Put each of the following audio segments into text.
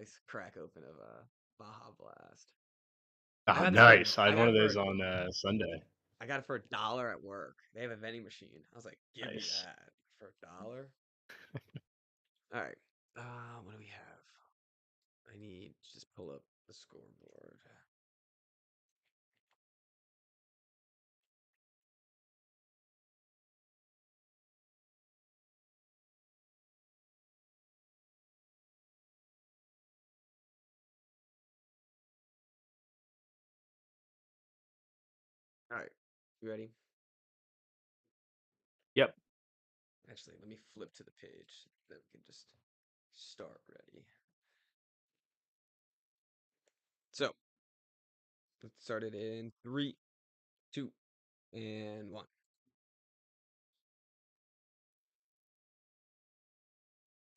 nice crack open of Baja Blast. Oh, nice. I I had one got it of for those on Sunday. I got it for $1 at work. They have a vending machine. I was like, give me Nice. that for $1. All right. What do we have? I need to just pull up the scoreboard. All right. You ready? Yep. Actually, let me flip to the page. Then we can just start ready. So, let's start it in 3, 2, and 1.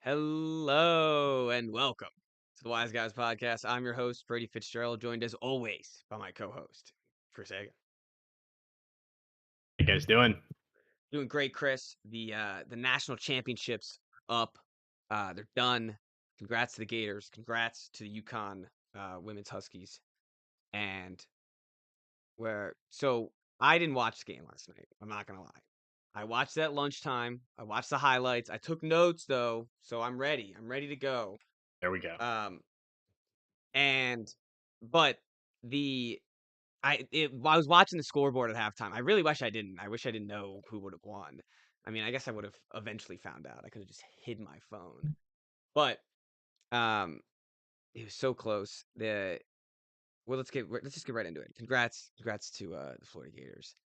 Hello and welcome to the Wise Guys Podcast. I'm your host, Brady Fitzgerald, joined as always by my co-host, Chris Hagan. How you guys doing? Doing great, Chris. The national championships up. They're done. Congrats to the Gators. Congrats to the UConn women's Huskies. And so I didn't watch the game last night. I'm not gonna lie. I watched it at lunchtime. I watched the highlights. I took notes though, so I'm ready. I'm ready to go. There we go. Um, and but the I was watching the scoreboard at halftime. I really wish I didn't. I wish I didn't know who would have won. I mean, I guess I would have eventually found out. I could have just hid my phone. But um, it was so close. Let's just get right into it. Congrats to the Florida Gators.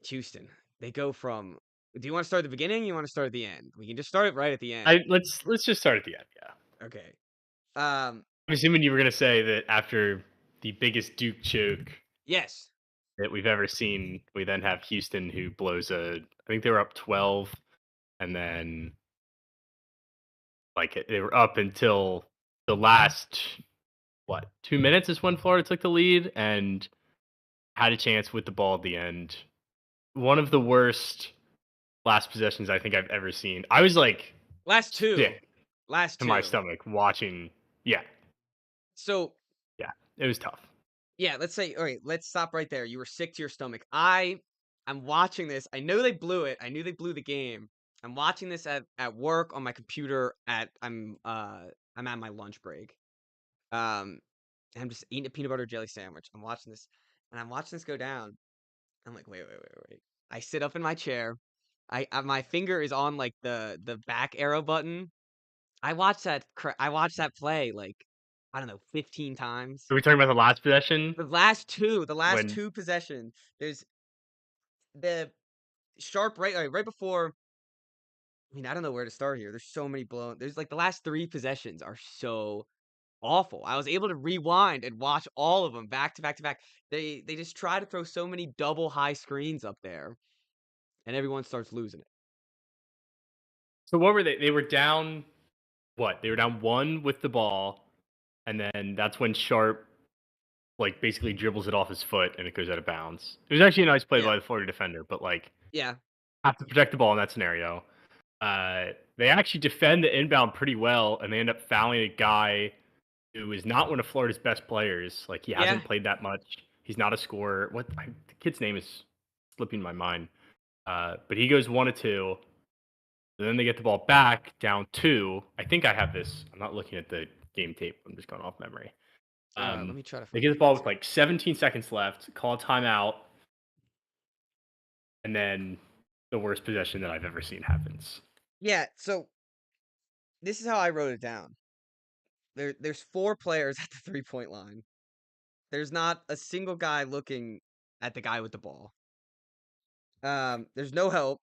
Houston. They go from. Do you want to start at the beginning? You want to start at the end? We can just start it right at the end. Let's just start at the end. Yeah. Okay. Um. I'm assuming you were gonna say that after the biggest Duke choke Yes. that we've ever seen, we then have Houston who blows I think they were up 12, and then they were up until the last 2 minutes is when Florida took the lead and had a chance with the ball at the end. One of the worst last possessions I think I've ever seen. I was like Last two. sick Last to my two. stomach watching. Yeah, So yeah, it was tough. yeah, let's say, all right, let's stop right there. You were sick to your stomach. I'm watching this. I know they blew it. I knew they blew the game. I'm watching this at work on my computer I'm at my lunch break. Um and I'm just eating a peanut butter jelly sandwich. I'm watching this and I'm watching this go down. I'm like, wait. I sit up in my chair. My finger is on like the back arrow button. I watched that play like I don't know, 15 times. Are we talking about the last possession The last when two possessions, there's the sharp right before. I mean, I don't know where to start here. There's so many blown. There's like the last 3 possessions are so awful. I was able to rewind and watch all of them back to back to back. They just try to throw so many double high screens up there, and everyone starts losing it. So what were they? They were down. What? They were down one with the ball, and then that's when Sharp basically dribbles it off his foot and it goes out of bounds. It was actually a nice play Yeah, by the Florida defender, but yeah, have to protect the ball in that scenario. They actually defend the inbound pretty well, and they end up fouling a guy who is not one of Florida's best players. He yeah. hasn't played that much. He's not a scorer. The kid's name is slipping my mind. But he goes 1 of 2. And then they get the ball back down 2. I think I have this. I'm not looking at the game tape. I'm just going off memory. Let me try to They find get the the ball games with here. 17 seconds left, call a timeout, and then the worst possession that I've ever seen happens. Yeah, so this is how I wrote it down. There's 4 players at the 3-point line. There's not a single guy looking at the guy with the ball. There's no help.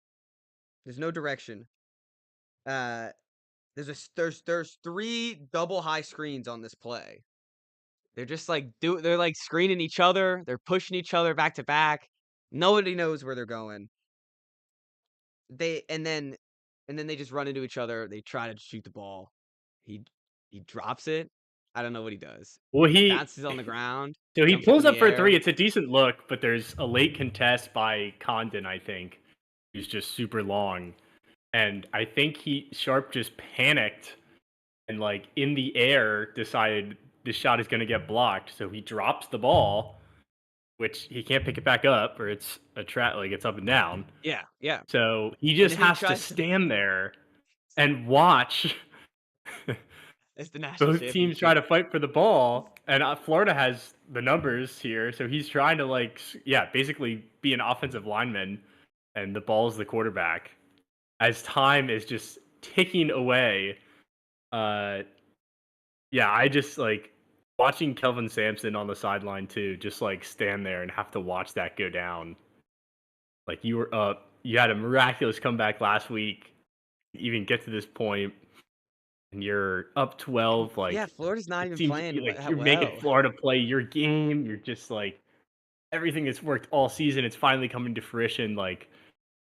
There's no direction. Uh, there's 3 double high screens on this play. They're just they're like screening each other. They're pushing each other back to back. Nobody knows where they're going. They and then they just run into each other. They try to shoot the ball. He he drops it. I don't know what he does. Well, Bounces on the ground. so he Jumps up pulls in the up for a air. 3. It's a decent look, but there's a late contest by Condon, I think, who's just super long. And I think Sharp just panicked and like in the air decided this shot is going to get blocked, so he drops the ball, which he can't pick it back up, or it's a trap, like it's up and down. Yeah, yeah. So he And just then he has to tries to stand there and watch it's the national both teams try championship. to fight for the ball. And Florida has the numbers here, so he's trying to like, yeah, basically be an offensive lineman, and the ball's the quarterback. As time is just ticking away, uh, yeah, I just like watching Kelvin Sampson on the sideline too, just like stand there and have to watch that go down. Like you were up, you had a miraculous comeback last week, even get to this point, and you're up And 12. yeah, Like Florida's not it even seems playing like that you're making well. Florida play your game. You're just like everything that's worked all season. It's finally coming to fruition. Like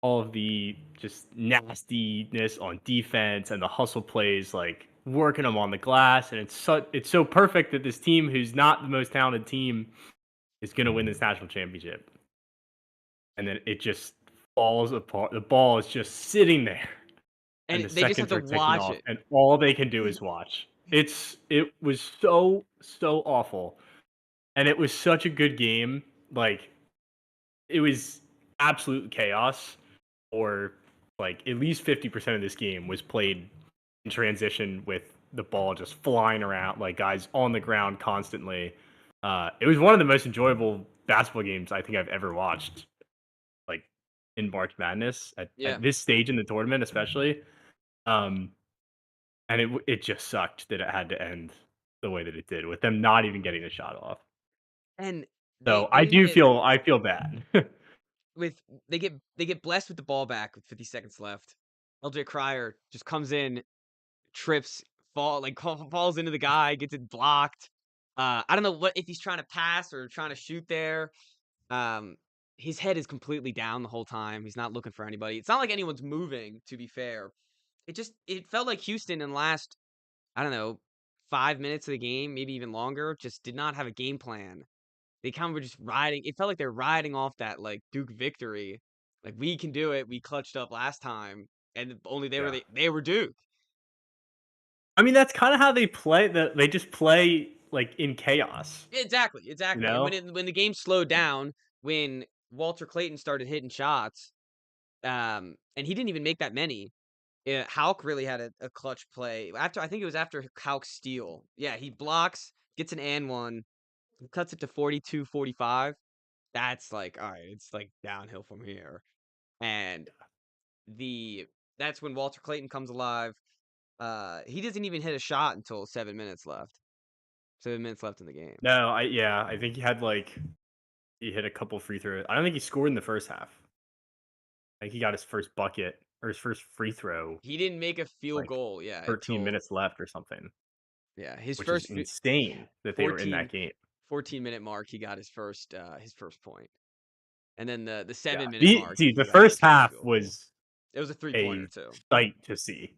all of the just nastiness on defense and the hustle plays, like working them on the glass, and it's so perfect that this team, who's not the most talented team, is going to win this national championship, and then it just falls apart. The ball is just sitting there, and And the they just have seconds to are ticking watch off, it. and all they can do is watch. It was so awful, and it was such a good game. Like it was absolute chaos, or like at least 50% of this game was played in transition with the ball just flying around, like guys on the ground constantly. It was one of the most enjoyable basketball games I think I've ever watched, like in March Madness Yeah. at this stage in the tournament, especially. Um, and it just sucked that it had to end the way that it did, with them not even getting a shot off. And So I they do get feel I feel bad. with they get blessed with the ball back with 50 seconds left. LJ Cryer just comes in, trips, falls into the guy, gets it blocked. I don't know what if he's trying to pass or trying to shoot there. Um, his head is completely down the whole time. He's not looking for anybody. It's not like anyone's moving, to be fair. It felt like Houston in the last, I don't know, 5 minutes of the game, maybe even longer, just did not have a game plan. They kind of were just riding. It felt like they're riding off that like Duke victory. Like we can do it. We clutched up last time, and only Yeah. they were Duke. I mean, that's kind of how they play. They just play like in chaos, Exactly, you exactly. And know? when the game slowed down, when Walter Clayton started hitting shots, and he didn't even make that many. Hauk really had a clutch play after. I think it was after Hauk's steal. Yeah, he blocks, gets an and one, cuts it to 42-45. That's like all right. It's like downhill from here, and the that's when Walter Clayton comes alive. He doesn't even hit a shot until 7 minutes left. 7 minutes left in the game. No, I think he hit a couple free throws. I don't think he scored in the first half. I think he got his first bucket or his first free throw He didn't make a field like goal, yeah, 13 until minutes left or something, yeah, his which is first insane that they were in that 14 game. 14-minute mark, he got his first point. And then the Yeah. 7-minute mark, Dude, he the got first kicked a half field goal. was It was a three-pointer a too. sight to see.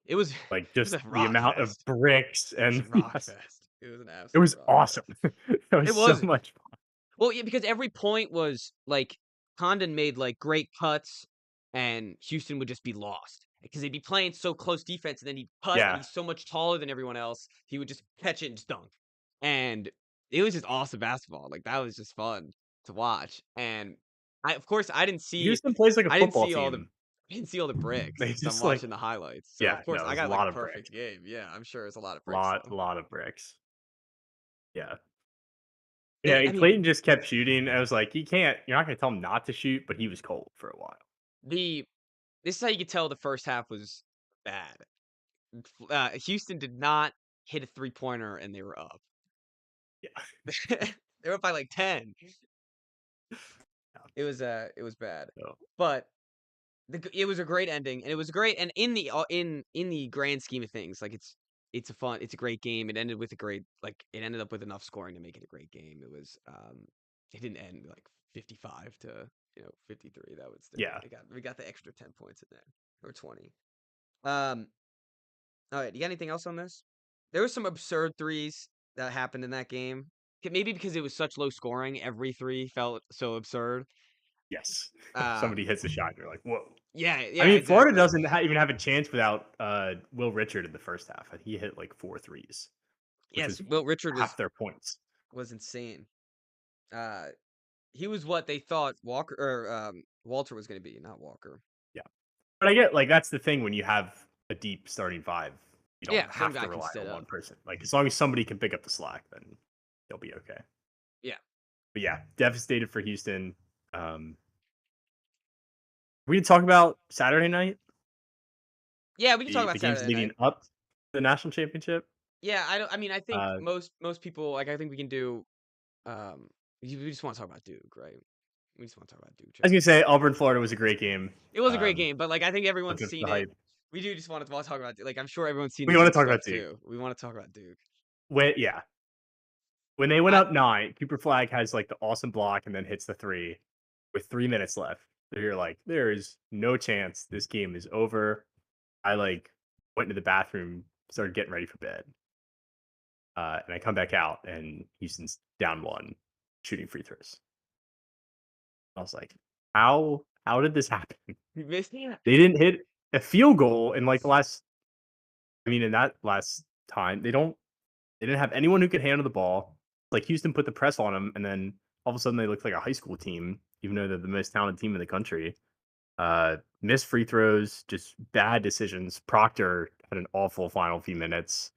It was Like it was just a the rock amount of fest. bricks It was a and rock yes, fest. It was an it absolute was rock awesome. fest. That was It so was. much fun. Well, yeah, because every point was like Condon made like great cuts, and Houston would just be lost because they'd be playing so close defense, and then he'd cut, and Yeah. he's so much taller than everyone else. He would just catch it and just dunk, and it was just awesome basketball. Like that was just fun to watch. And of course, Houston plays like a I didn't football see all the, team. I didn't see all the bricks They because I'm just like watching the highlights. So yeah, of course, no, I there's a got like lot a of bricks. perfect game. Yeah, I'm sure it's a lot of bricks Lot though. lot of bricks. Yeah. And Yeah, I mean, Clayton just kept shooting. I was like, you're not gonna tell him not to shoot, but he was cold for a while. the this is how you could tell the first half was bad. Houston did not hit a three-pointer and they were up. Yeah. They were up by like 10. Yeah. It was bad. So But it was a great ending and it was great and in the grand scheme of things, like it's a great game. It ended with a great like it ended up with enough scoring to make it a great game. It didn't end like 55 to, 53. That would still yeah. we got the extra 10 points in there or 20. Um All right, you got anything else on this? There was some absurd threes that happened in that game. Maybe because it was such low scoring, every three felt so absurd. Yes. Somebody Um, hits a shot, and you're like, "Whoa." yeah, I yeah, mean, Florida exactly. doesn't even have a chance without Will Richard in the first half. He hit like 4 threes, which Yes, was Will Richard half their points. was insane. Uh, he was what they thought Walker or Walter was going to be, not Walker. Yeah. But I get like that's the thing when you have a deep starting five, you don't Yeah, some have guy to can rely sit on up. one person. Like as long as somebody can pick up the slack, then they'll be okay. Yeah, But yeah, devastated for Houston. Um, we did talk about Saturday night, yeah. We can talk the about games Saturday leading night. up to the national championship. Yeah, I don't. I mean, I think Uh, most people like. I think we can do. Um, we just want to talk about Duke, right? We just want to talk about Duke I was gonna champs. say Auburn, Florida was a great game. It was a great Um, game, but like I think everyone's lived up to the seen it. hype. We do just want to talk about like I'm sure everyone's seen the We want to Duke talk about stuff Duke. too. We want to talk about Duke. Yeah, when they went I up 9, Cooper Flag has like the awesome block and then hits the three with 3 minutes left. So you're like, there is no chance this game is over. I like went to the bathroom, started getting ready for bed, and I come back out and Houston's down one, shooting free throws. I was like, how did this happen? we missed. Yeah. They didn't hit a field goal in like the last. I mean, in that last time, they didn't have anyone who could handle the ball. Like Houston put the press on them, and then all of a sudden they looked like a high school team, even though they're the most talented team in the country. Missed free throws, just bad decisions. Proctor had an awful final few minutes.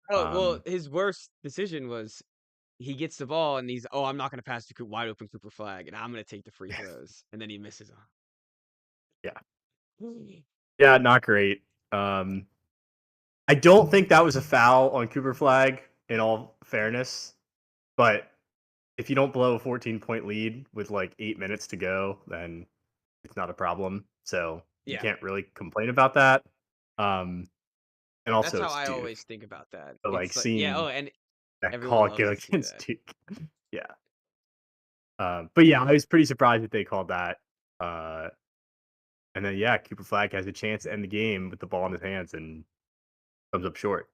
Oh well, Um, his worst decision was he gets the ball and he's I'm not going to pass to wide open Cooper Flag and I'm going to take the free throws and then he misses yeah, them. yeah, not great. Um, I don't think that was a foul on Cooper Flag. In all fairness, but if you don't blow a 14-point lead with like 8 minutes to go, then it's not a problem. So you Yeah, can't really complain about that. Um, and that's also how it's I Duke. always think about that. So like It's like yeah, seeing and that everyone call loves go to see against that. Duke. Yeah. But yeah, I was pretty surprised that they called that. Uh, and then yeah, Cooper Flag has a chance to end the game with the ball in his hands and comes up short.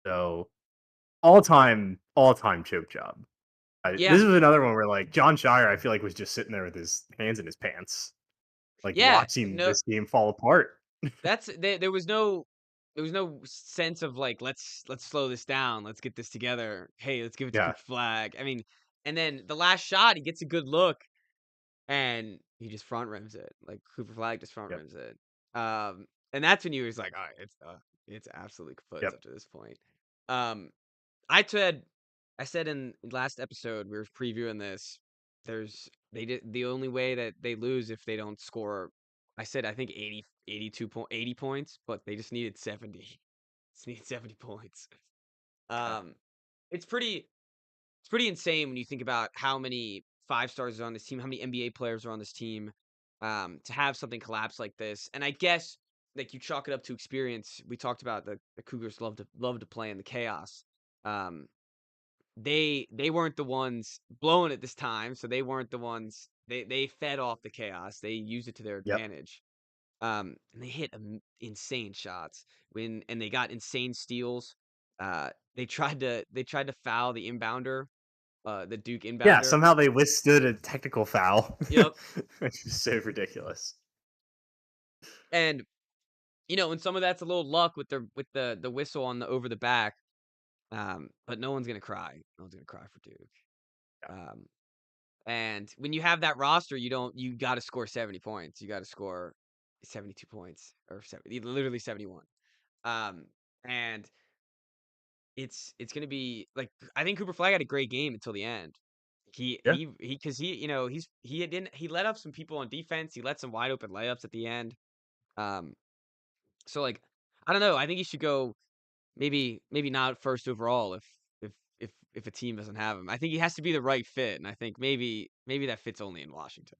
So all time choke job. This Yeah, was another one where like John Shire, I feel like was just sitting there with his hands in his pants, like yeah, watching no, this game fall apart. there was no sense of like let's slow this down, let's get this together. Hey, let's give it to Yeah. Cooper Flag. I mean, and then the last shot, he gets a good look and he just front rims it. Like Cooper Flag just front Yep. rims it. And that's when you was like, all right, it's absolutely kaput Yep. up to this point. Um, I said in last episode we were previewing this. They did the only way that they lose if they don't score. I said I think 80 points, but they just needed 70. Just needed 70 points. Yeah. Um, it's pretty insane when you think about how many five stars are on this team, how many NBA players are on this team, to have something collapse like this. And I guess like you chalk it up to experience. We talked about the Cougars love to play in the chaos. Um, they weren't the ones blowing it this time, so they weren't the ones they fed off the chaos. They used it to their Yep. advantage. And they hit insane shots and they got insane steals. They tried to foul the inbounder, the Duke Yeah. inbounder. Somehow they withstood a technical foul, Yep. which is so ridiculous. And and some of that's a little luck with the whistle on the over the back. But no one's gonna cry. No one's gonna cry for Duke. Yeah. Um, and when you have that roster, you got to score 70 points. You got to score 72 points or 70, literally 71. Um, and it's gonna be like I think Cooper Flag had a great game until the end. Yeah. Because he let up some people on defense. He let some wide open layups at the end. Um, so like I don't know. I think he should go maybe not first overall if a team doesn't have him. I think he has to be the right fit, and I think maybe that fits only in Washington.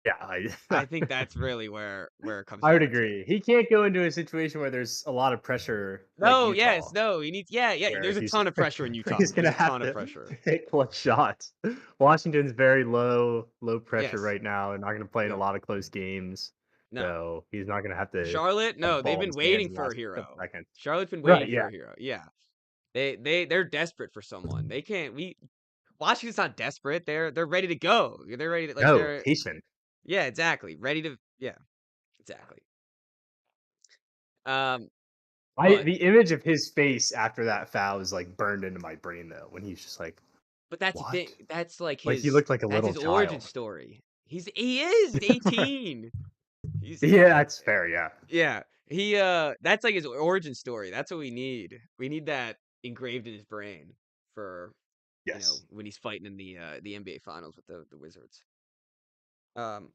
Yeah. I think that's really where it comes I would down to. agree. He can't go into a situation where there's a lot of pressure like No, yes, Utah, no, he needs yeah. where There's a ton of pressure in Utah. he's There's gonna a have ton of to pressure. hit clutch shots. Washington's very low pressure Yes. right now. They're not gonna play in a Yep. lot of close games. No. So he's not gonna have to Charlotte, have the no, they've ball in been his hands waiting in the for a last couple hero. seconds. Charlotte's been waiting Right, for yeah. a hero. Yeah. They're desperate for someone. They can't we Washington's not desperate. They're ready to go. They're ready to like No, they're patient. yeah, exactly. Ready to yeah, exactly. Um, I but the image of his face after that foul is, like, burned into my brain, though, when he's just like, but that's the thing. "What?" Like, he looked like a That's little his origin child. story. He is 18. Yeah, that's fair, yeah. Yeah. That's like his origin story. That's what we need. We need that engraved in his brain for, Yes. when he's fighting in the NBA finals with the Wizards. Um,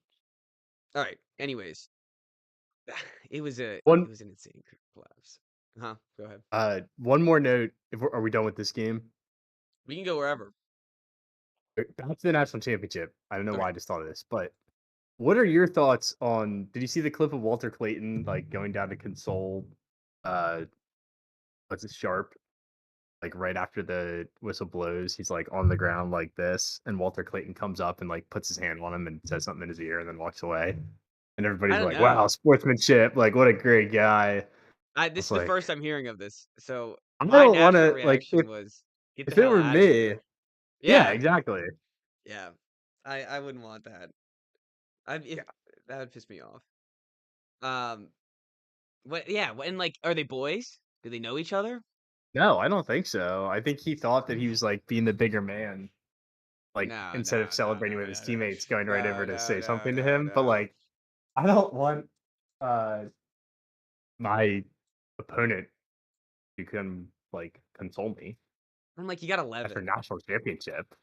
all right. Anyways, it One was an insane collapse. Huh? Go ahead. one more note, if we're are we done with this game? We can go wherever. Back to the national championship. I don't know why Okay. I just thought of this, but what are your thoughts on did you see the clip of Walter Clayton, like, going down to console, uh, what's it, Sharp? Like, right after the whistle blows, he's, like, on the ground like this, and Walter Clayton comes up and, like, puts his hand on him and says something in his ear and then walks away. And I everybody's don't like, "Wow, know. sportsmanship, like, what a great guy." I This was is the like, first I'm hearing of this. So I my don't natural wanna like, reaction was get the if it hell were out of me. here. Yeah, Yeah. exactly. Yeah. I wouldn't want that. I if Yeah. that would piss me off. Um, what? Yeah. And like, are they boys? Do they know each other? No, I don't think so. I think he thought that he was, like, being the bigger man, like, No, instead of no, no, celebrating no, with his no, no, teammates, going right no, over to no, say no, something to no, him, but, no. like, I don't want, uh, my opponent to come, like, console me I'm like, you got after 11. national championship.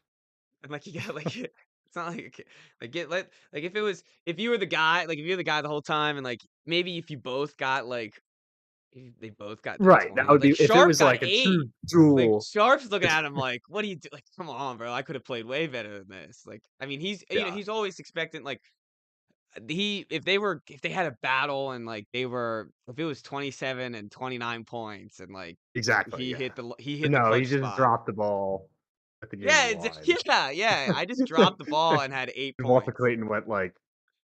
I'm like, you got like, it's not like, like get let like if you were the guy, like if you're the guy the whole time, and like maybe if you both got like if they both got their Right, that 20, would be like if it Sharp was, got like, a 8. true Like duel. Sharp's looking at him like, what do you do? Like, come on, bro. I could have played way better than this. Like, I mean, Yeah, he's always expecting like if they had a battle and like if it was 27 and 29 points and like exactly, yeah. he But hit the no, he clutch just spot. dropped the ball at the game Yeah, on the line. yeah, yeah. I just dropped the ball and had 8 And Walter points. Clayton went, like,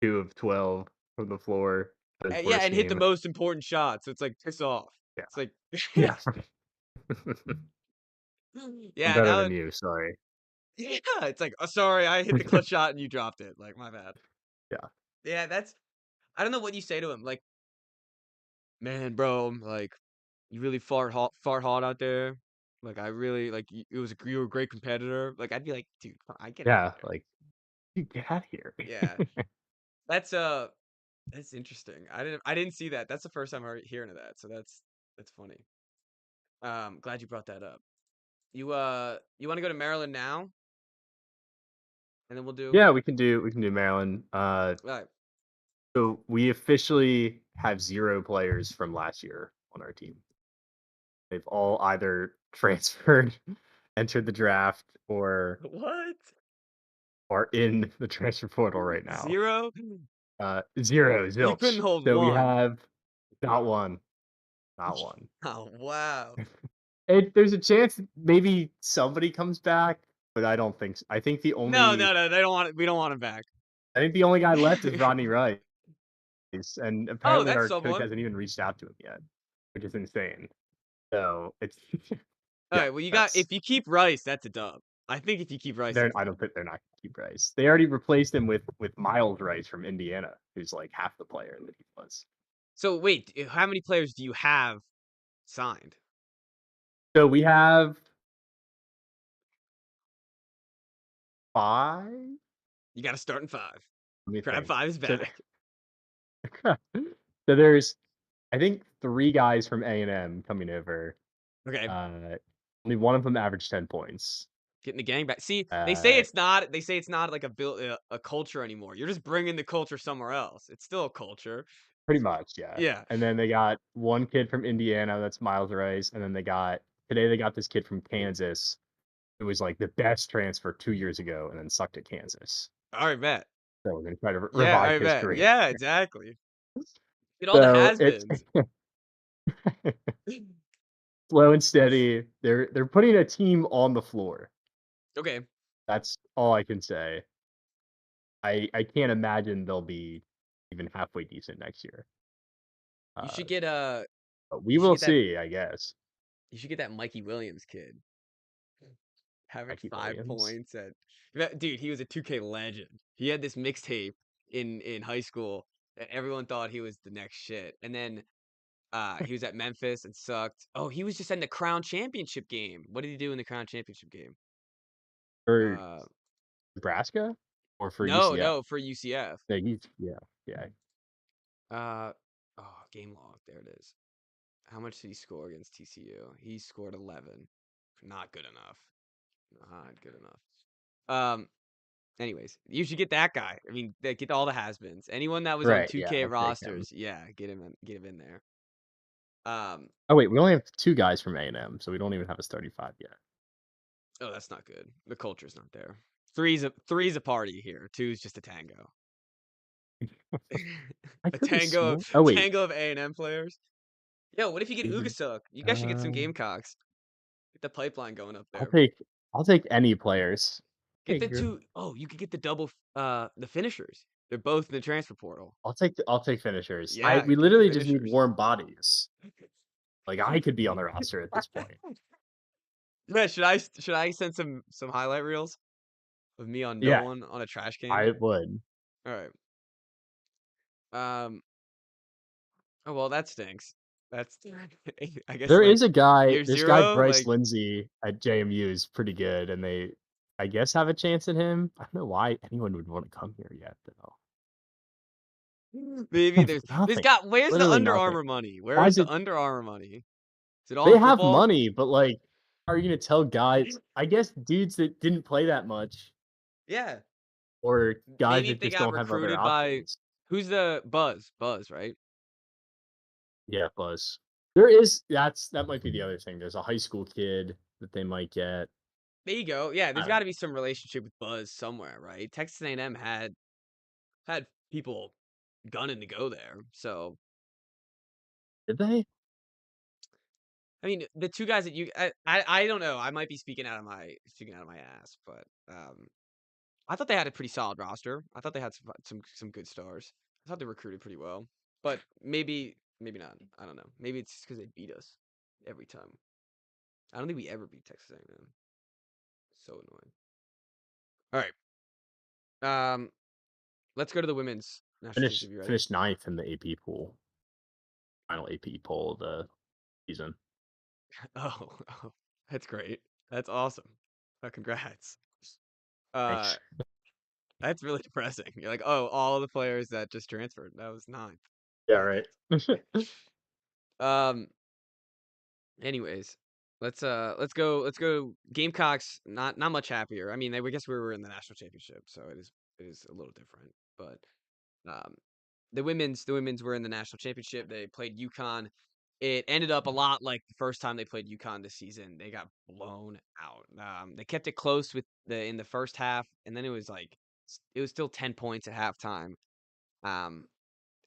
2 of 12 from the floor his Yeah, worst and hit the game. most important shot. So it's like piss off. Yeah. It's like Yeah. I'm yeah, better that than would you, sorry. yeah, it's like, "Oh, sorry, I hit the clutch shot and you dropped it." Like, my bad. Yeah. Yeah, that's I don't know what you say to him. Like, "Man, bro, like you really fart hard out there. Like I really like you were a great competitor." Like I'd be like, "Dude, I get out of Yeah, here." like, "Dude, get out of here." Yeah. That's that's interesting. I didn't see that. That's the first time hearing of that. So that's funny. Glad you brought that up. You want to go to Maryland now and then we'll do Yeah, we can do Maryland. all right. So we officially have 0 players from last year on our team. They've all either transferred, entered the draft, or What? are in the transfer portal right now. 0? 0, You couldn't zilch. hold So we one. have not one, not one. Oh, wow. There's a chance maybe somebody comes back, but I don't think I think No, no, no. They don't want it. We don't want him back. the only guy left is Rodney Rice, and Oh, apparently that's our coach someone. hasn't even reached out to him yet, which is insane. So it's All yeah, right. Well, you got that's if you keep Rice, that's a dub. I think if you keep Rice, they're that's a I don't dub. think they're not gonna keep Rice. They already replaced him with Miles Rice from Indiana, who's like half the player that he was. So wait, how many players do you have signed? So we have 5? You got to start in 5. Let me Crab think. 5 is So back. so there's I think 3 guys from A&M coming over. Okay. Uh, only one of them averaged 10 points. Getting the gang back. See, Uh, they say it's not like a culture anymore. You're just bringing the culture somewhere else. It's still a culture. pretty much, yeah. Yeah. And then they got one kid from Indiana, that's Miles Rice, and then today they got this kid from Kansas who was like the best transfer 2 years ago and then sucked at Kansas. All right, bet. So we're gonna try to Yeah, revive I his bet. career. Yeah, exactly. Get all the So it's has-beens. slow and steady. They're putting a team on the floor. Okay. That's all I can say. I can't imagine they'll be even halfway decent next year. You Uh, should get but we you should will get that see, I guess. you should get that Mikey Williams kid. averaged Jackie 5 Williams. points at dude, he was a 2K legend. He had this mixtape in high school that everyone thought he was the next shit. And then he was at Memphis and sucked. Oh, he was just in the Crown Championship game. What did he do in the Crown Championship game? For Uh Nebraska or for no, UCF? no, for UCF. Yeah, yeah. Uh game log. There it is. How much did he score against TCU? He scored 11. Not good enough. Not good enough. Anyways, you should get that guy. I mean, get all the has-beens. Anyone that was on Right, yeah, 2K I'll take him. rosters, yeah, get him in there. Um, Oh wait, we only have 2 guys from A&M, so we don't even have a starting 5 yet. oh, that's not good. The culture's not there. Three's a party here. Two's just a tango. I A could have tango sworn. Oh wait, tango of A&M players. Yo, what if you get David. Ugasuk? You guys should get some Uh, Gamecocks. Get the pipeline going up I'll there. take I'll take any players. Get Hey, the two oh, you could get the double the finishers. They're both in the transfer portal. I'll take finishers. I Yeah, we get the literally just need finishers. warm bodies. Like I could be on the roster at this point. Yeah, should I send some highlight reels of me on no Yeah, one on a trash can? I would. All right. Um. Oh well, that stinks. That's I guess There like is a guy. year This guy zero. Bryce Like Lindsay at JMU is pretty good, and they, I guess, have a chance at him. I don't know why anyone would want to come here yet, though. maybe there's Nothing. got where's the Literally Under nothing. Armour money? Where Why is is the it? Under Armour money? Is it all in They have football? money, but like, are you gonna tell guys? I guess dudes that didn't play that much, Yeah. or guys Maybe if that they just got don't have other recruited by options. who's the Buzz? Buzz, right? Yeah, Buzz. There is that might be the other thing. There's a high school kid that they might get. There you go. Yeah, I there's don't got know. to be some relationship with Buzz somewhere, right? Texas A&M had people gunning to go there. So, Did they? I mean, the two guys that I don't know. I might be speaking out of my ass, but I thought they had a pretty solid roster. I thought they had some good stars. I thought they recruited pretty well, but maybe not. I don't know. Maybe it's because they beat us every time. I don't think we ever beat Texas A&M. So annoying. All right. Let's go to the women's national Finished championship. You ready? finished ninth in the AP pool, final AP poll of the season. Oh, oh, that's great. That's awesome. Congrats. Uh, Thanks. that's really depressing. You're like, oh, all the players that just transferred. That was ninth. Yeah, right. Um. Anyways, let's go. Gamecocks not much happier. I mean, I guess we were in the national championship, so it is a little different. But um, the women's were in the national championship. They played UConn. It ended up a lot like the first time they played UConn this season. They got blown out. They kept it close with in the first half, and then it was still 10 points at halftime. Um,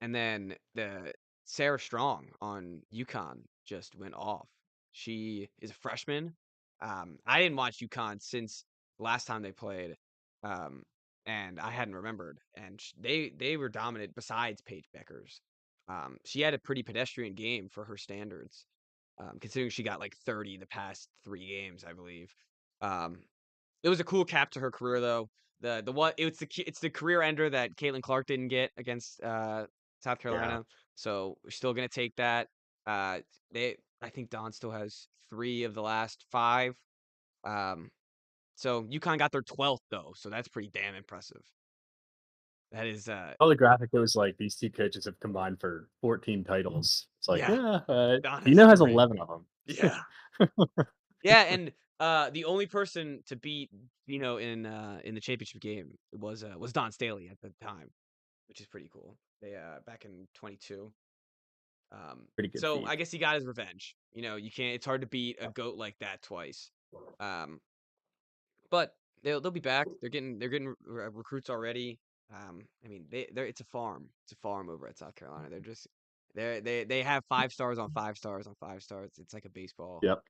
and then the Sarah Strong on UConn just went off. She is a freshman. I didn't watch UConn since last time they played, um, and I hadn't remembered. And they were dominant. Besides Paige Beckers, she had a pretty pedestrian game for her standards, considering she got like 30 the past 3 games, I believe. Um, it was a cool cap to her career, though. The what it's the career ender that Caitlin Clark didn't get against South Yeah. Carolina. So we're still gonna take that. Uh, I think Don still has 3 of the last 5. Um, so UConn got their 12th though, so that's pretty damn impressive. That is All the graphic, it was like these two coaches have combined for 14 titles. It's like, yeah, yeah, Don has Dino has 3. 11 of them. Yeah, yeah, and the only person to beat in the championship game was Don Staley at the time, which is pretty cool. They back in 22. Pretty good So feat. I guess he got his revenge. You can't. It's hard to beat a goat like that twice. Um, but they'll be back. They're getting recruits already. I mean they're it's a farm. It's a farm over at South Carolina. They have 5 stars on 5 stars on 5 stars. It's like a baseball Yep.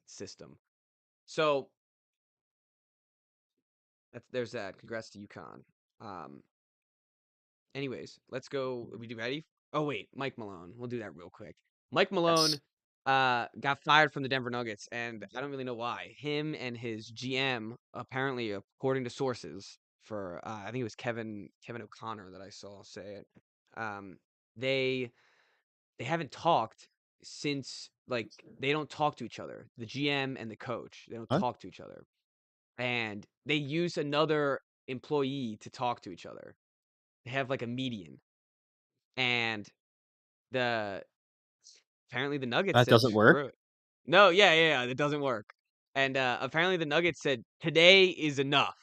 system. So there's that. Congrats to UConn. Um, anyways, let's go. Are we ready? Oh wait, Mike Malone. We'll do that real quick. Mike Malone, Yes. got fired from the Denver Nuggets, and I don't really know why. Him and his GM, apparently, according to sources, for I think it was Kevin O'Connor that I saw say it. Um, they they haven't talked since like they don't talk to each other. The GM and the coach, they don't Huh? talk to each other, and they use another employee to talk to each other. They have like a median, and the apparently the Nuggets That said doesn't work. screw it. No, yeah, it doesn't work. And apparently the Nuggets said today is enough.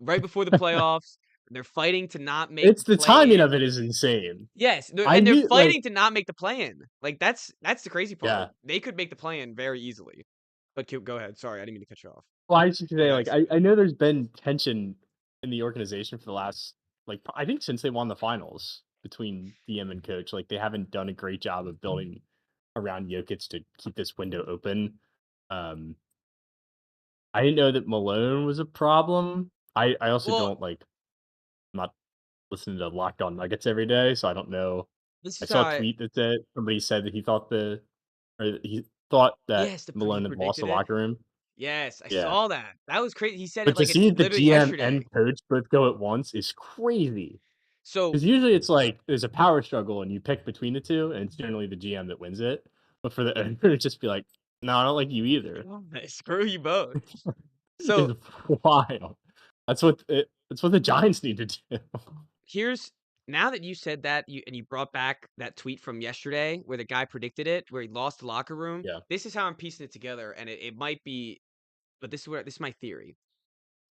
Right before the playoffs, they're fighting to not make It's the the play timing of in. it is insane. Yes, I and they're knew, like, fighting to not make the play in. Like that's the crazy part. yeah. They could make the play in very easily. But go ahead. Sorry, I didn't mean to cut you off. Well, I should I say, got like, I know there's been tension in the organization for the last, like, I think since they won the finals between DM and coach. Like, they haven't done a great job of building around Jokic to keep this window open. Um, I didn't know that Malone was a problem. I also well. don't like, I'm not listening to Locked On Nuggets every day, so I don't know. This I is saw how a I. tweet that said somebody said that he thought he thought that Yes, he Malone had lost the predicted it. locker room. Yes, I Yeah. saw that. That was crazy. He said it But to like it's see the literally GM yesterday. and coach both go at once is crazy. So Because usually it's like there's a power struggle and you pick between the two, and it's generally the GM that wins it. But for the owner to just be like, "No, I don't like you either," screw you both. is So wild. That's what the Giants need to do. here's now that you said that you brought back that tweet from yesterday where the guy predicted it, where he lost the locker room. Yeah. This is how I'm piecing it together, and it might be, but this is my theory.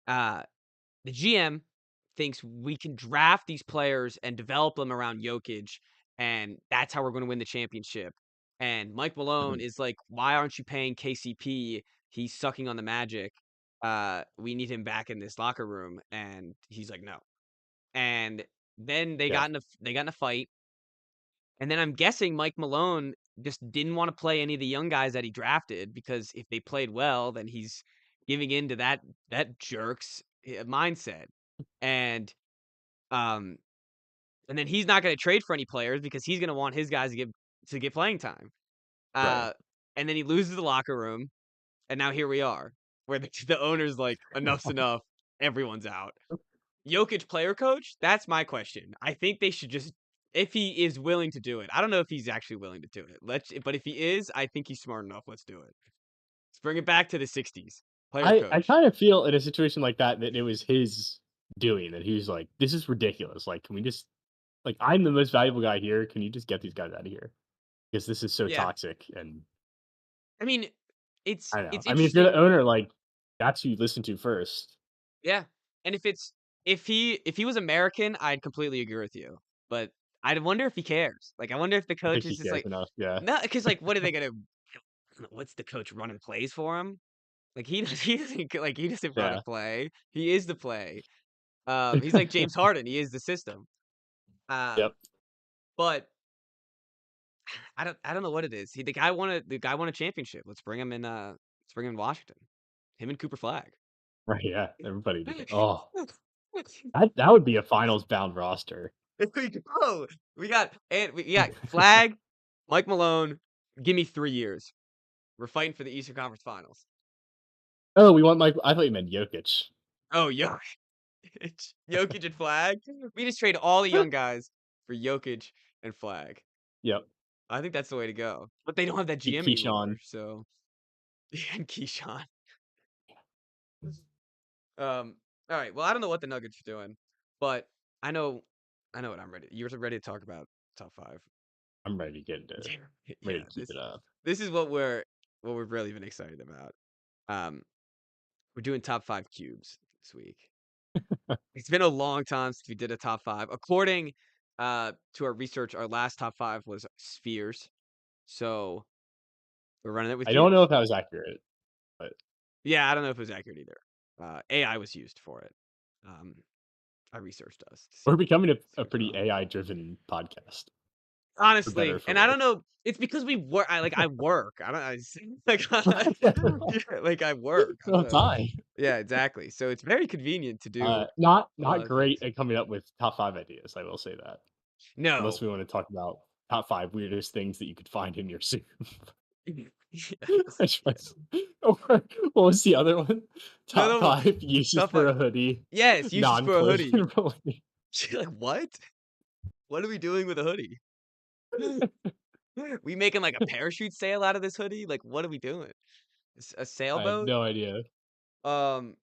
Uh, the GM thinks we can draft these players and develop them around Jokic, and that's how we're going to win the championship. And Mike Malone Mhm. is like, why aren't you paying KCP? He's sucking on the magic. We need him back in this locker room, and he's like, no. And then Yeah. they got in a fight, and then I'm guessing Mike Malone just didn't want to play any of the young guys that he drafted because if they played well, then he's giving in to that jerk's mindset. And um and then he's not going to trade for any players because he's going to want his guys to get playing time. Right. Uh and then he loses the locker room, and now here we are where the owner's like enough's enough, everyone's out. Jokic player coach? That's my question. I think they should just if he is willing to do it. I don't know if he's actually willing to do it. But if he is, I think he's smart enough. Let's do it. Let's bring it back to the 60s. Player I coach. kind of feel in a situation like that that it was his doing, that he was like, "This is ridiculous. Like, can we just like I'm the most valuable guy here. Can you just get these guys out of here? Because this is so Yeah. toxic." And I mean, it's I don't know. it's I mean, if you're the interesting. owner, like that's who you listen to first. Yeah. And if he was American, I'd completely agree with you. But I wonder if he cares. Like I wonder if the I coach think is he just cares like enough. Yeah. no, because like what are they gonna what's the coach running plays for him? Like he doesn't like he doesn't run a Yeah. play. He is the play. He's like James Harden. He is the system. Uh, Yep. but I don't know what it is. The guy won a championship. Let's bring him in Washington. Him and Cooper Flag. Right. Yeah. Everybody did. Oh, that would be a finals bound roster. There we go. We got Flag, Mike Malone. Give me 3 years. We're fighting for the Eastern Conference Finals. Oh, we want Mike. I thought you meant Jokic. Oh, Jokic, Jokic and Flag. We just trade all the young guys for Jokic and Flag. Yep. I think that's the way to go. But they don't have that Keep GM anymore, Keyshawn. so and Keyshawn. All right. Well, I don't know what the Nuggets are doing, but I know, I know what I'm ready. You're ready to talk about top five. I'm ready to get into. Ready Yeah. to keep it up. This is what we've really been excited about. Um, we're doing top five cubes this week. It's been a long time since we did a top five. According to our research, our last top five was spheres. So we're running it with I don't know if cubes. that was accurate, but Yeah, I don't know if it was accurate either. AI was used for it. Um, I researched us to we're see becoming see a what's pretty wrong. AI driven podcast, for better or Honestly, for and I worse. don't know. It's because we work. I work. I don't. Like yeah, like I work. I don't So know. tie. Yeah, exactly. So it's very convenient to do a lot Not of things. great at coming up with top 5 ideas, I will say that. Unless No, we wanna talk about top 5 weirdest things that you could find in your soup. Yes, Which yes. was or what was the other one? No, Top no, 5 uses top for 5. a hoodie, Yes, uses for a hoodie. non-clothing related. She like, "What? What are we doing with a hoodie? We making, like, a parachute sail out of this hoodie? Like, what are we doing? A I have sailboat?" no idea. Um,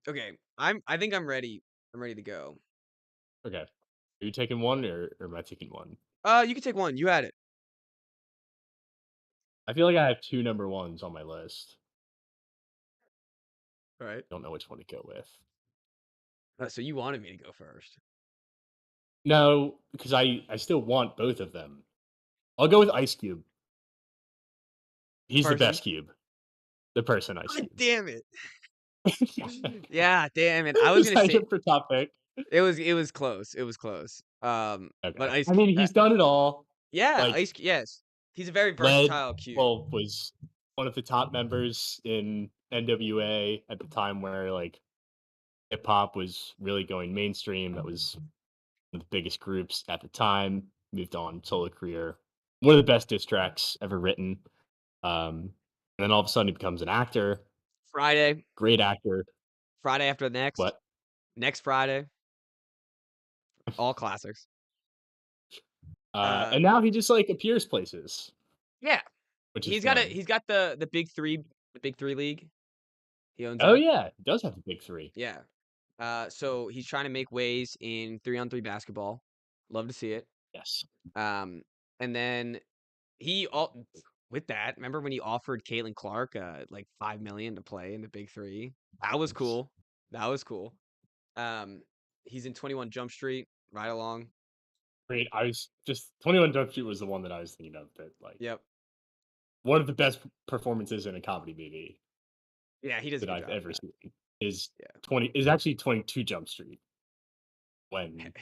okay, I think I'm ready. I'm ready to go. Okay. Are you taking one or am I taking one? You can take one. You had it. I feel like I have 2 number 1s on my list. Alright. Don't know which one to go with. So you wanted me to go first. No, because I still want both of them. I'll go with Ice Cube. The He's the person? best cube. The person Ice God Cube. damn it. Yeah, damn it. I was Is gonna that say your for top pick? it was close. It was close. But Okay. Ice I Cu mean, he's done it all. yeah, Like, yes. He's a very led versatile cube. well, was one of the top members in NWA at the time where, like, hip hop was really going mainstream. That was one of the biggest groups at the time. Moved on, solo career. One of the best diss tracks ever written. And then all of a sudden he becomes an actor, Friday, great actor. Friday after next, What? next Friday, all classics. Uh, And now he just like appears places, yeah. which is He's fun. got the Big 3 league. He owns Oh that. yeah, he does have the big three. Yeah. So he's trying to make waves in 3-on-3 basketball. Love to see it. Yes. Um, and then he all with that, remember when he offered Caitlin Clark like 5 million to play in the Big 3? That was cool. That was cool. Um, he's in 21 Jump Street, right along. Great. I was just 21 Jump Street was the one that I was thinking of that like Yep. one of the best performances in a comedy movie Yeah, he does a that good I've job in ever that. seen is Yeah. 20 is actually 22 Jump Street when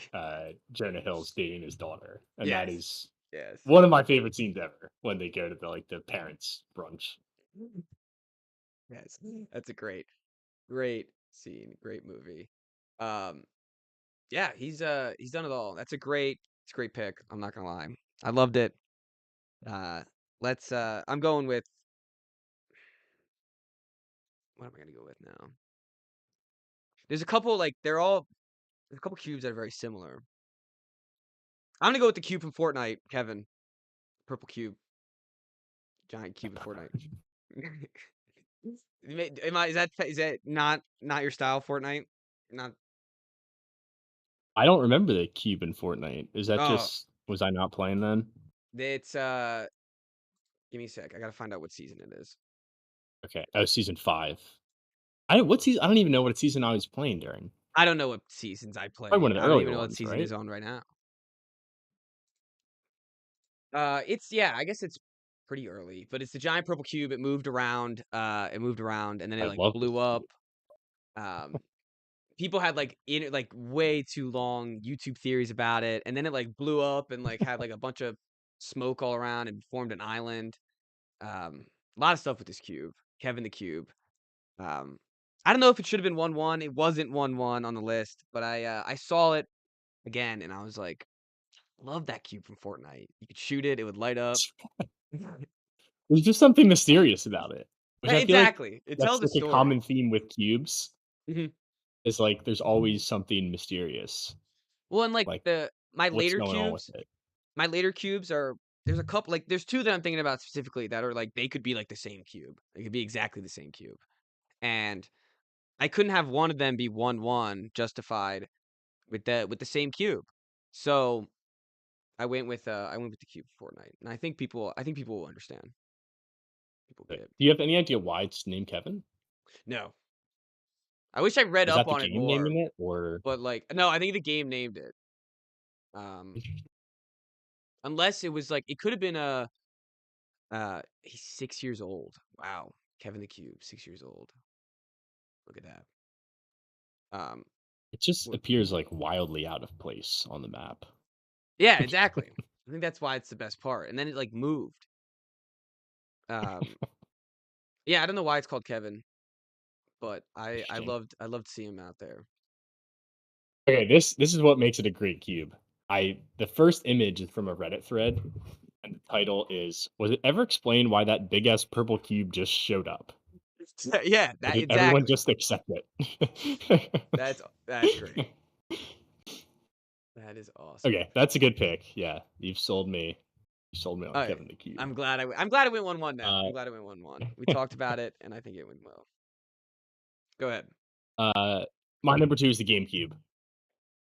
Jonah Hill's dating his daughter. And that Yes. is Yes. one of my favorite scenes ever when they go to the like the parents brunch. Yes. That's a great scene, great movie. Um, yeah, he's done it all. It's a great pick. I'm not gonna lie. I loved it. Uh, I'm going with what am I gonna go with now? There's a couple like there's a couple cubes that are very similar. I'm gonna go with the cube from Fortnite, Kevin. Purple cube, giant cube in Fortnite. Is that not your style, Fortnite? Not I don't remember the cube in Fortnite. Is that oh, just was I not playing then? it's give me a sec. I gotta find out what season it is. Okay. Oh, season 5. I don't even know what season I was playing during. I don't know what seasons I Probably one play. of the I don't earlier even know what ones, season right? is on right now. It's yeah, I guess it's pretty early, but it's the giant purple cube. It moved around, and then it I like love this blew up. cube. Um, people had like way too long YouTube theories about it, and then it like blew up and like had like a bunch of smoke all around and formed an island. A lot of stuff with this cube, Kevin the Cube. Um, I don't know if it should have been 1-1. It wasn't 1-1 on the list, but I saw it again and I was like, love that cube from Fortnite. You could shoot it, it would light up. There's just something mysterious about it, which I feel like Exactly. It that's tells a like a story. common theme with cubes, Mhm. is like there's always something mysterious, Well, and like like the what's going on with it. my later cubes are there's a couple like there's two that I'm thinking about specifically that are like they could be like the same cube. They could be exactly the same cube. And I couldn't have one of them be 1-1 justified with the same cube. So I went with the cube for Fortnite. And I think people will understand. People But get it. do you have any idea why it's named Kevin? No. I wish I read Is up that the on it game more, naming it or but like no, I think the game named it. Um unless it was like it could have been a he's 6 years old. Wow. Kevin the Cube, 6 years old. Look at that. Um it just what appears like wildly out of place on the map? yeah, exactly. I think that's why it's the best part. And then it like moved. Um yeah, I don't know why it's called Kevin, but Interesting. I loved seeing him out there. Okay, this is what makes it a great cube. I The first image is from a Reddit thread, and the title is, was it ever explained why that big ass purple cube just showed up? Yeah, Or that did everyone exactly. just accept it? That's great. That is awesome. Okay, that's a good pick. Yeah, you've sold me. You sold me on Alright. Kevin the Cube. I'm glad I went 1-1 now. Uh, I'm glad I went 1-1. We talked about it, and I think it went well. Go ahead. uh, my number two is the GameCube.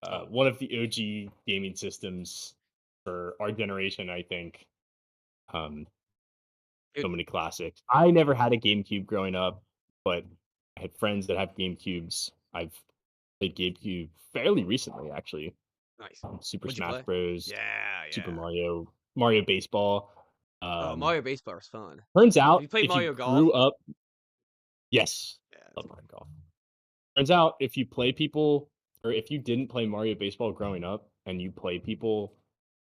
Oh, One of the OG gaming systems for our generation, I think. Um, it so many classics. I never had a GameCube growing up, but I had friends that have GameCubes. I've played GameCube fairly recently, actually. nice. Super What'd you Smash play? Bros, Yeah, Super yeah. Mario, Mario Baseball. Oh, Um, Mario Baseball was fun. turns Have out you played if you Mario Golf? grew up, yes, Yeah, it's love fun. Mario Golf. Turns out if you play people, or if you didn't play Mario Baseball growing up and you play people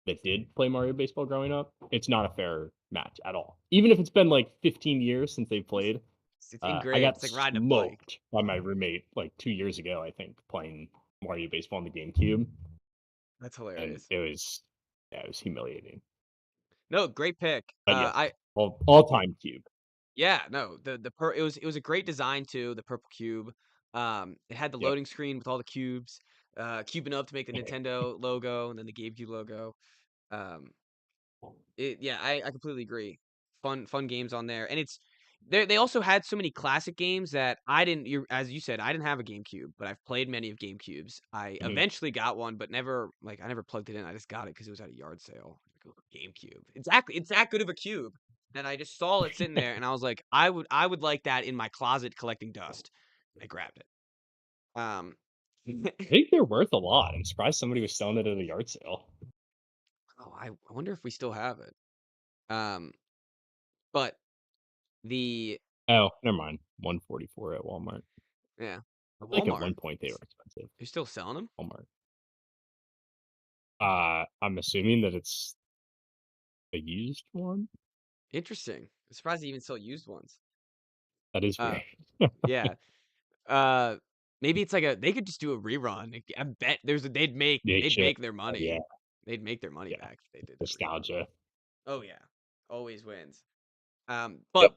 that did play Mario Baseball growing up, it's not a fair match at all. Even if it's been like 15 years since they played, It's I ingrained. got It's like riding a bike. smoked by my roommate like 2 years ago, I think, playing Mario Baseball on the GameCube, That's and hilarious. it was, yeah, it was humiliating. No, great pick. But yes, I all time cube. Yeah, no, it was a great design too, the purple cube. It had the Yep. loading screen with all the cubes, cubing up to make the Nintendo logo and then the GameCube logo. Um, yeah, I completely agree. Fun games on there, and they also had so many classic games that I didn't. As you said, I didn't have a GameCube, but I've played many of GameCubes. I Mhm. eventually got one, but never like I never plugged it in. I just got it because it was at a yard sale. Like, "Oh, GameCube, exactly, it's that good of a cube." And I just saw it sitting there, and I was like, I would like that in my closet collecting dust. I grabbed it. Um, I think they're worth a lot. I'm surprised somebody was selling it at a yard sale. oh, I wonder if we still have it. Um, but the Oh, never mind. 144 at Walmart. yeah, at I think at Walmart. one point they were expensive. You're still selling them? Walmart. I'm assuming that it's a used one. Interesting. I'm surprised they even sell used ones. That is Uh, weird. yeah. Uh, maybe it's like they could just do a rerun. I bet they'd make They they'd should. make their Yeah, money. They'd make their money yeah. back if they did a rerun. Nostalgia. Oh yeah, always wins. Yep, But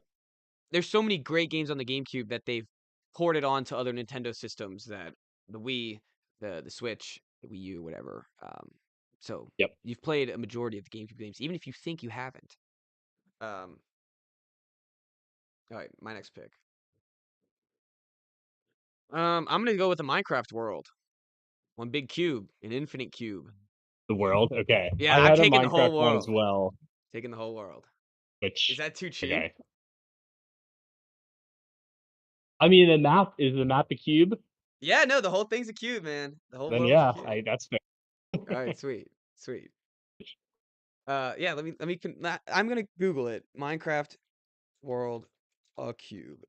there's so many great games on the GameCube that they've ported on to other Nintendo systems that the Wii, the Switch, the Wii U, whatever. So yep. you've played a majority of the GameCube games, even if you think you haven't. Um, all right, my next pick. I'm gonna go with the Minecraft world. One big cube, an infinite cube. The world. Okay, Yeah, I I'm had a taking the Minecraft whole one as world. well, Taking the whole world. Is which that too cheap? okay. I mean, the map a cube? Yeah, no, the whole thing's a cube, man. The whole Then world's a yeah, cube. I that's fair. All right, sweet, sweet. Yeah, I'm gonna Google it. Minecraft world a cube.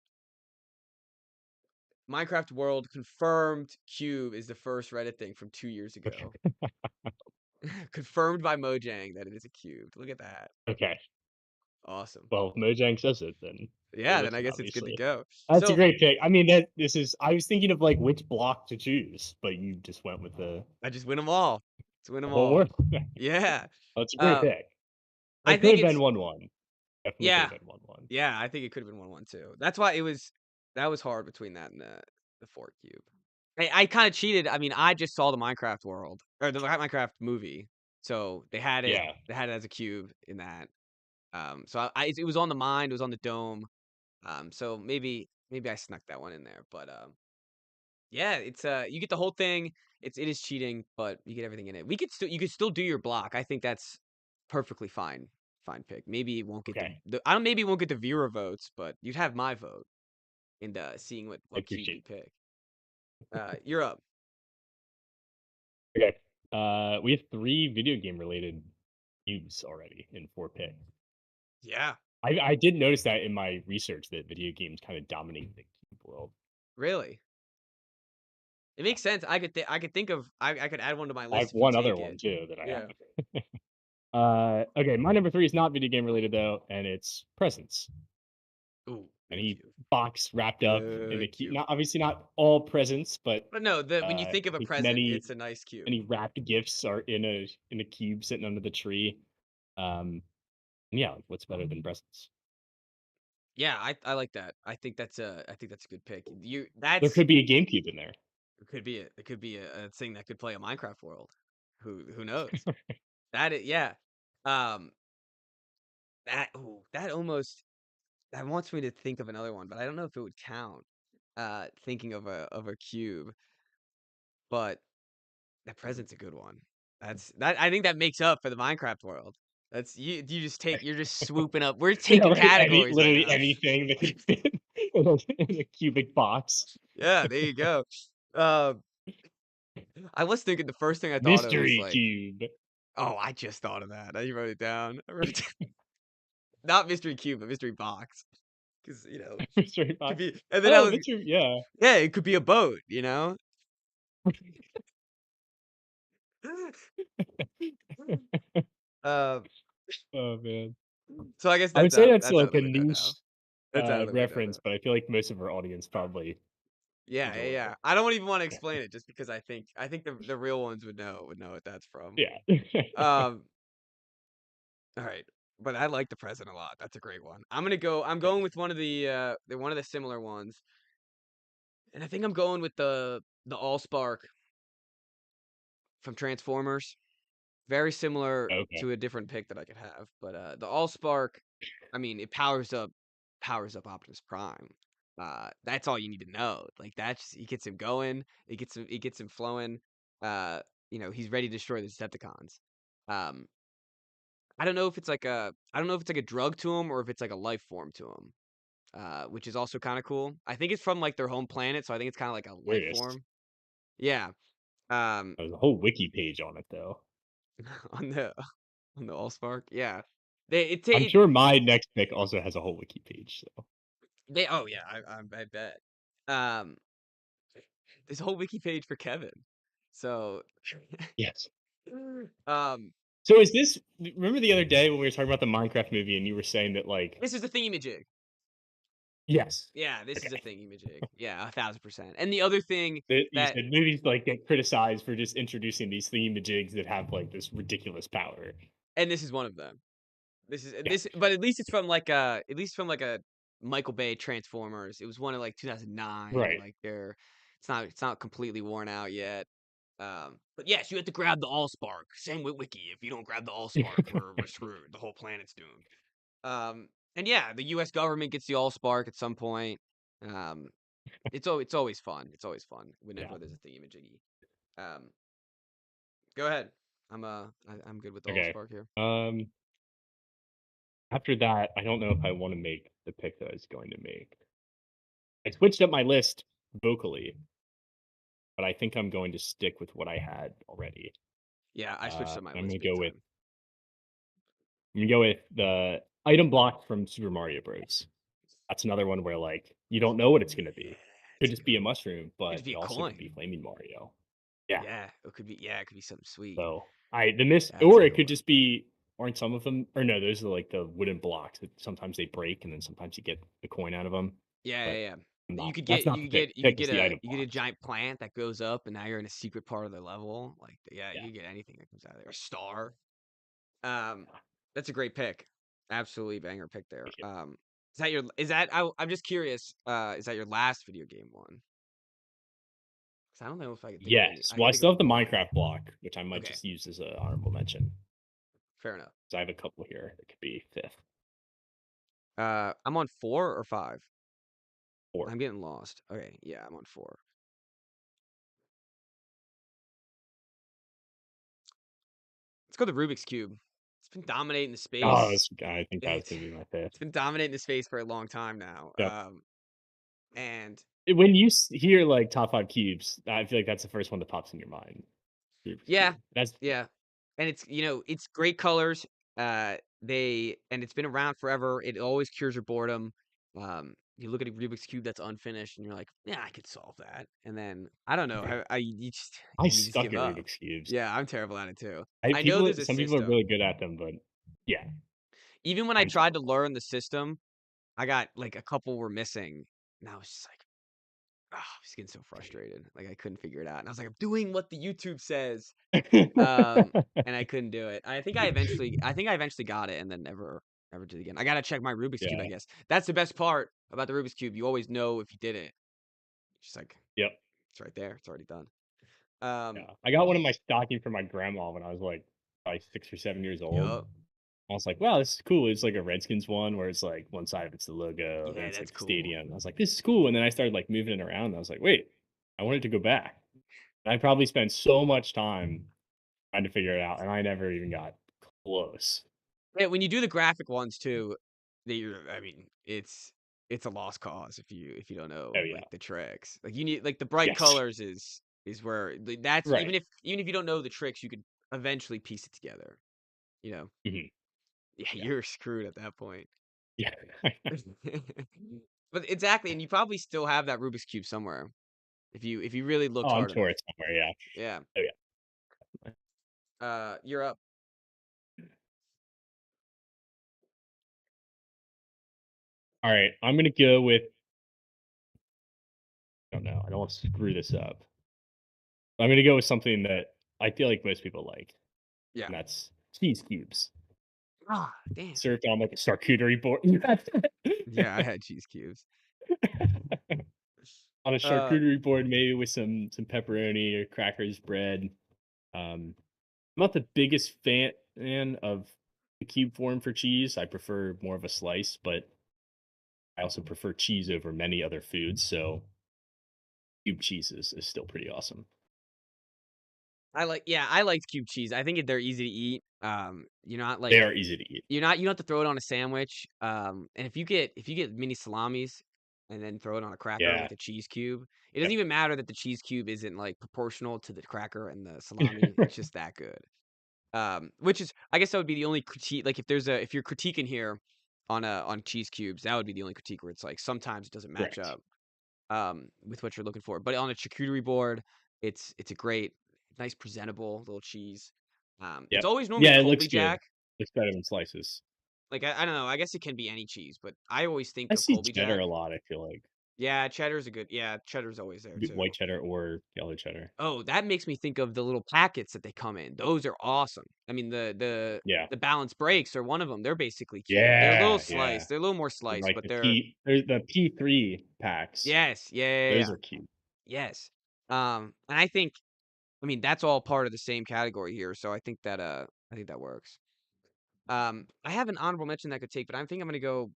Minecraft world confirmed cube is the first Reddit thing from 2 years ago. Confirmed by Mojang that it is a cube. Look at that. Okay. Awesome. Well, if Mojang says it, then we'll Yeah, then I listen, guess it's good to obviously. go. That's a So great pick. I mean, that this is I was thinking of, like, which block to choose, but you just went with I just win them all. Just win the them whole all. world. Yeah. That's a great Uh, pick. I That could think have been it's 1-1. Definitely could have yeah, been 1-1. yeah. I think it could have been 1-1 too. That's why that was hard between that and the Fort Cube. I kind of cheated. I mean, I just saw the Minecraft world or the Minecraft movie, so they had it. Yeah. They had it as a cube in that. So it was on the mind. It was on the dome. So maybe I snuck that one in there, but yeah, it's you get the whole thing. It is cheating, but you get everything in it. You could still do your block. I think that's perfectly fine. Fine pick. Maybe it won't get Okay. I don't maybe it won't get the viewer votes, but you'd have my vote in seeing I what cube you appreciate pick. You're up. it. Okay. We have 3 video game related cubes already in 4 picks. Yeah, I did notice that in my research that video games kinda dominate the cube world. really. It Yeah. makes sense. I could think of I could add one to my I have list if you one other take one it. too that I Yeah. have. Okay, my number 3 is not video game related though, and it's presents. Ooh, good Any cube. box wrapped up in a Good cube. cube. Not obviously not all presents, but But no, the when you I think of a think present, many it's a nice cube. many wrapped gifts are in a cube sitting under the tree. Um, And yeah, like, what's better than presents? Yeah, I like that. I think that's a good pick. You There that's could be a GameCube in there. it could be a thing that could play a Minecraft world. Who knows? That it yeah. Um that almost that wants me to think of another one, but I don't know if it would count. Thinking of a cube, but that present's a good one. I think that makes up for the Minecraft world. That's you just take you're just swooping up. We're Yeah, taking right. categories right Literally now. anything that could fit in a cubic box. Yeah, there you go. Uh, I was thinking the first thing I thought of was Mystery like, cube. oh, I just thought of that. I wrote it down. I wrote not mystery cube, but mystery box. Because Mystery could box. be, and then I Oh, was, mystery. Yeah. yeah, it could be a boat. Uh, Oh man. so I guess I would say that's that's out of like the a window now. niche That's out of the window reference, now. but I feel like most of our audience probably Yeah, yeah, enjoy yeah. it. I don't even want to explain it just because I think the real ones would know what that's from. Yeah. Um, all right, but I like the present a lot. That's a great one. I'm going with one of the similar ones, and I think I'm going with the Allspark from Transformers. Very similar Okay. to a different pick that I could have, but the Allspark, I mean, it powers up Optimus Prime. That's all you need to know. Like that's it gets him going. It gets him flowing. Uh, he's ready to destroy the Decepticons. Um, I don't know if it's like a drug to him or if it's like a life form to him. Which is also kind of cool. I think it's from like their home planet, so I think it's kind of like a life Weirdest. form. Yeah. Um, There's a whole wiki page on it though. on the on the Allspark. Yeah. I'm sure my next pick also has a whole wiki page. So They oh yeah, I bet. Um, there's a whole wiki page for Kevin. So, yes. um, So is this? Remember the other day when we were talking about the Minecraft movie, and you were saying that like, this is a thingamajig. yes, Yeah, this is a okay, thingamajig. Yeah, 1,000%. And the other thing that you that said movies like get criticized for just introducing these themajigs that have like this ridiculous power. and this is one of them. This is Yeah. this but at least from like a Michael Bay Transformers. It was one of like 2009. Right. Like it's not completely worn out yet. But yes, you have to grab the Allspark. Same with Wiki. If you don't grab the Allspark, we're screwed. The whole planet's doomed. And yeah, the U.S. government gets the Allspark at some point. Um, it's always fun. It's always fun Yeah. whenever there's a thingamajiggy. Um, go ahead. I'm good with the Okay. Allspark here. Um. After that, I don't know if I want to make the pick that I was going to make. I switched up my list vocally, but I think I'm going to stick with what I had already. Yeah, I switched up my I'm gonna list big go with time. the item block from Super Mario Bros. That's another one where like you don't know what it's gonna be. Yeah, Could it's a just good be a one. mushroom, Could but just be it a also could be coin. Flaming Mario. Yeah. Yeah, it could be something sweet. So I the miss That's a or it good could one. just be aren't some of them or no, those are like the wooden blocks that sometimes they break and then sometimes you get the coin out of them. Yeah, But yeah, yeah. I'm not that's not the pick. The pick was the item You could get a blocks. giant plant that goes up, and now you're in a secret part of the level. Like, yeah, Yeah. you can get anything that comes out of there. A star. Um, that's a great pick. Absolutely banger pick there. Thank you. I'm just curious. Is that your last video game one? 'Cause I don't know if I could think of any. Yes. I Well, could I think of still have the one. Minecraft block, which I might Okay, just use as an honorable mention. fair enough. So I have a couple here that could be fifth, I'm on 4 or 5. four. I'm getting lost. Okay, yeah, I'm on 4. Let's go the Rubik's Cube. It's been dominating the Oh, space. I think that was It's gonna be my fifth. it's been dominating the space for a long time now. Yep. And When you hear like top five cubes, I feel like that's the first one that pops in your mind. Rubik's yeah, cube. That's yeah. yeah, and it's great colors. And it's been around forever. It always cures your boredom. You look at a Rubik's cube that's unfinished, and you're like, yeah, I could solve that. And then I don't know, I you just suck give at up. Rubik's cubes. Yeah, I'm terrible at it too. I I know people there's a some people are system. really good at them, but yeah, Even when I I'm tried to terrible. learn the system, I got like a couple were missing, and I was just like, oh, I was getting so frustrated. Like I couldn't figure it out. And I was like, I'm doing what the YouTube says. And I couldn't do it. I think I eventually got it and then never. Never did it again. I gotta check my Rubik's Cube, I Yeah. guess. That's the best part about the Rubik's Cube. You always know if you did it. Just like, Yep. it's right there. It's already done. Yeah. Um, I got one in my stocking from my grandma when I was, like, probably 6 or 7 years old. yup. I was like, "Wow, this is cool." It's like a Redskins one where it's, like, one side of it's the logo, then Yeah, it's, that's like, the cool. stadium. I was like, "This is cool," and then I started, like, moving it around, and I was like, "Wait, I want it to go back." And I probably spent so much time trying to figure it out, and I never even got close. Yeah, when you do the graphic ones too, I mean, it's a lost cause if you don't Oh, know yeah. like the tricks. Like you need like the bright Yes. colors is where that's Right. even if you don't know the tricks, you could eventually piece it together. You know, Mhm. yeah, Yeah. you're screwed at that point. Yeah. But exactly, and you probably still have that Rubik's cube somewhere if you really looked Oh, I'm hard sure enough. it's somewhere, yeah. Yeah. Oh, yeah. You're up. Alright, I'm gonna go with I don't know, I don't wanna screw this up. I'm gonna go with something that I feel like most people like, Yeah. and that's cheese cubes Ah, damn. served on, like, a charcuterie board. Yeah, I had cheese cubes. On a Uh, charcuterie board, maybe with some pepperoni or crackers, bread. I'm not the biggest fan of the cube form for cheese. I prefer more of a slice, but I also prefer cheese over many other foods, so cube cheese is still pretty awesome. I like cube cheese. I think they're easy to eat. You're not They like are easy to eat. you don't have to throw it on a sandwich. And if you get mini salamis and then throw it on a cracker Yeah. with a cheese cube, it doesn't Yep. even matter that the cheese cube isn't like proportional to the cracker and the salami. It's just that good. Which is I guess that would be the only critique. Like if you're critiquing here on cheese cubes, that would be the only critique where it's like sometimes it doesn't match Correct. up with what you're looking for. But on a charcuterie board, it's a great, nice, presentable little cheese. It's Yep. always normally Yeah, it Colby looks good. Jack. Looks better than slices. Like I don't know. I guess it can be any cheese, but I always think I of see Colby cheddar Jack. a lot, I feel like. Yeah, cheddar's a good. Yeah, cheddar's always there White too. cheddar or yellow cheddar. Oh, that makes me think of the little packets that they come in. Those are awesome. I mean, Yeah. the balance breaks are one of them. They're basically cube. They're a little Yeah, yeah. sliced. They're a little more And, sliced, like, but they're the P3 packs, yes, yeah, yeah, those yeah. are cute. Yes. And I mean, that's all part of the same category here, so I think that works. I have an honorable mention that I could take, but I think I'm gonna go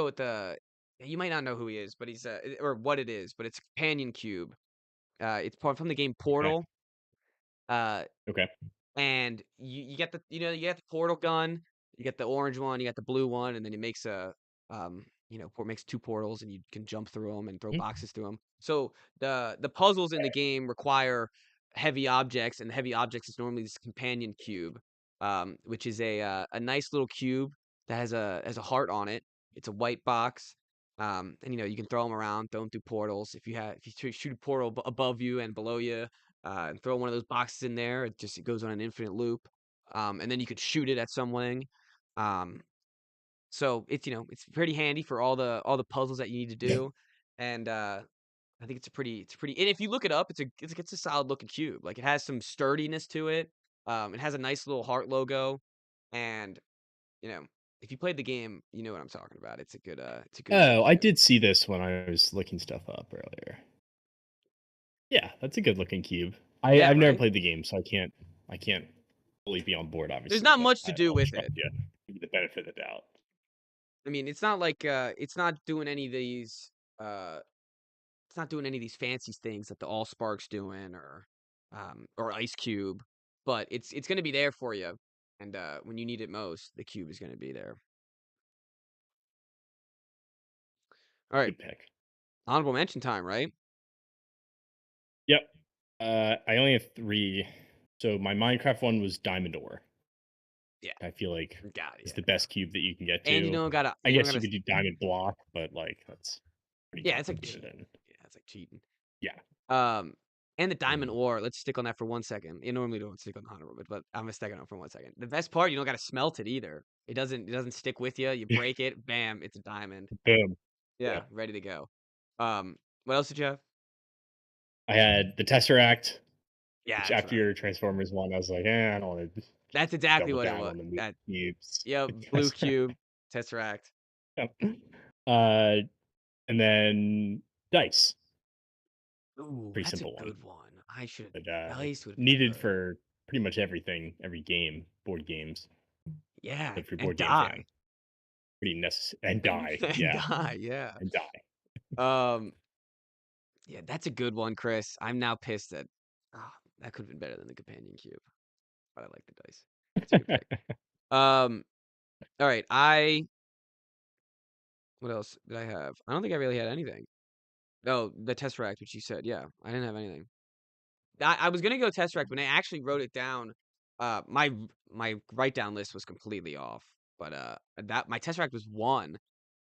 with the you might not know who he is, but or what it is, but it's a companion cube. It's part from the game Okay, Portal. Uh, okay. and you get you get the portal gun, you get the orange one, you got the blue one, and then it makes makes two portals, and you can jump through them and throw Mhm. boxes through them. So the puzzles in the game require heavy objects, and the heavy objects is normally this companion cube, which is a nice little cube that has a heart on it. It's a white box. And you can throw them around, throw them through portals. If you shoot a portal above you and below you, and throw one of those boxes in there. It goes on an infinite loop, and then you could shoot it at someone. Um, so it's pretty handy for all the puzzles that you need to do, and I think it's a pretty. And if you look it up, it's a solid looking cube. Like it has some sturdiness to it. It has a nice little heart logo, and you know if you played the game, you know what I'm talking about. It's a good looking Oh, I cube. did see this when I was looking stuff up earlier. Yeah, that's a good looking cube. Yeah, I've never right. played the game, so I can't fully be on board, There's obviously, not but much to do I'll with trust it. you. Give you the benefit of the doubt. I mean, it's not like it's not doing any of these uh it's not doing any of these fancy things that the Allspark's doing or Ice Cube, but it's going to be there for you. And when you need it most, the cube is going to be there. All right, Good pick. honorable mention time, right? Yep. I only have 3. So my Minecraft one was Diamond Ore. Yeah, I feel like got it. is Yeah, the no. best cube that you can get And to. I you don't guess you gotta could do Diamond Block, but, like, that's pretty yeah, it's like complicated cheating. and Yeah, it's like cheating. yeah. Um, and the diamond ore. Let's stick on that for 1 second. You normally don't stick on the honorable, but I'm gonna stick on it for 1 second. The best part, you don't gotta smelt it either. It doesn't stick with you. You break it, bam, it's a diamond. Boom. Yeah. Yeah, ready to go. Um, what else did you have? I had the Tesseract, Yeah, which that's after right. your Transformers one, I was like, "Eh, I don't wanna That's exactly Double what it down was. on the That cubes. Yep, blue cube, Tesseract. Yep. Uh, and then dice. Ooh, Pretty that's a simple one, good one. I should but Dice would be needed good. for pretty much everything, every game, board games. Yeah, If you're a and board game fan, die. pretty necessary. And die, And yeah, die, yeah. and die. Um, yeah, that's a good one, Chris. I'm now pissed that that could have been better than the companion cube, but I like the dice. That's a good pick. Um, all right, what else did I have? I don't think I really had anything. Oh, the Tesseract, which you said. Yeah, I didn't have anything. I was gonna go Tesseract when I actually wrote it down. My write down list was completely off, but that my Tesseract was one.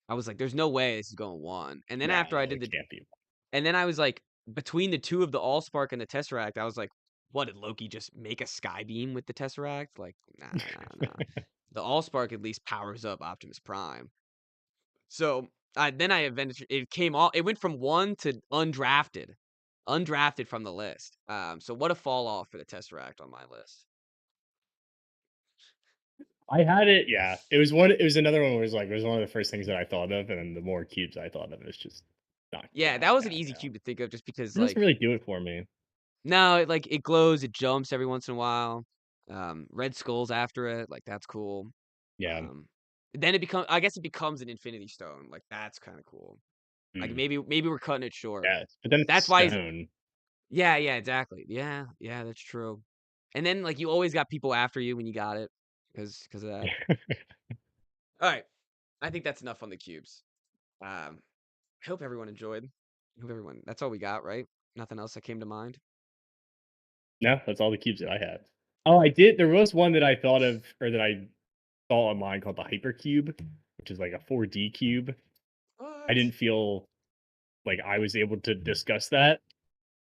I was like, "There's no way this is going one." And then No, after I did it the, can't be. and then I was like, between the two of the Allspark and the Tesseract, I was like, "What did Loki just make a Sky Beam with the Tesseract?" Like, nah, nah, nah. The Allspark at least powers up Optimus Prime. So then I eventually it came all it went from one to undrafted, undrafted from the list. So what a fall off for the Tesseract on my list. I had it, yeah. It was one. It was another one where it was one of the first things that I thought of, and then the more cubes I thought of, it's just not Yeah, gonna that was an happen. easy cube to think of just because It doesn't like really do it for me. no, it like it glows, it jumps every once in a while. Red skulls after it, like that's cool. Yeah. Um, then it becomes I guess it becomes an Infinity Stone, like that's kind of cool. Like Mm, maybe we're cutting it short. yes, but then it's That's why stone. yeah, yeah, exactly. Yeah, yeah, that's true. And then like you always got people after you when you got it because of that. All right, I think that's enough on the cubes. I hope everyone enjoyed. I hope everyone. That's all we got, right? Nothing else that came to mind. No, that's all the cubes that I had. Oh, I did. There was one that I thought of, or that I saw online called the Hypercube, which is like a 4D cube. I What? didn't feel like I was able to discuss that,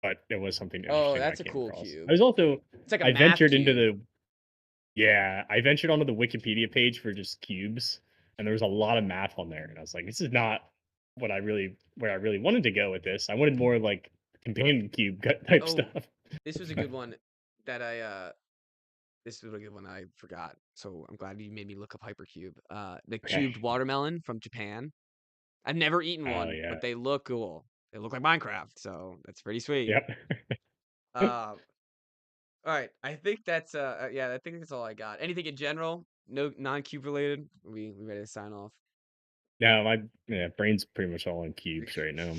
but it was something Oh, interesting that I that's a came cool across. cube. I was also It's like a I math ventured into cube. the Yeah, I ventured onto the Wikipedia page for just cubes, and there was a lot of math on there, and I was like, "This is not where I really wanted to go with this. I wanted more like companion cube type Oh, stuff." this was a good one that I this was a good one I forgot. So I'm glad you made me look up Hypercube. The Okay. cubed watermelon from Japan. I've never eaten Oh one, yeah. but they look cool. They look like Minecraft, so that's pretty sweet. Yep. Uh, all right. I think that's yeah, I think that's all I got. Anything in general? No non-cube related? We ready to sign off? No, my brain's pretty much all in cubes right now.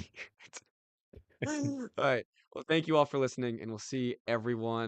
All right. Well, thank you all for listening, and we'll see everyone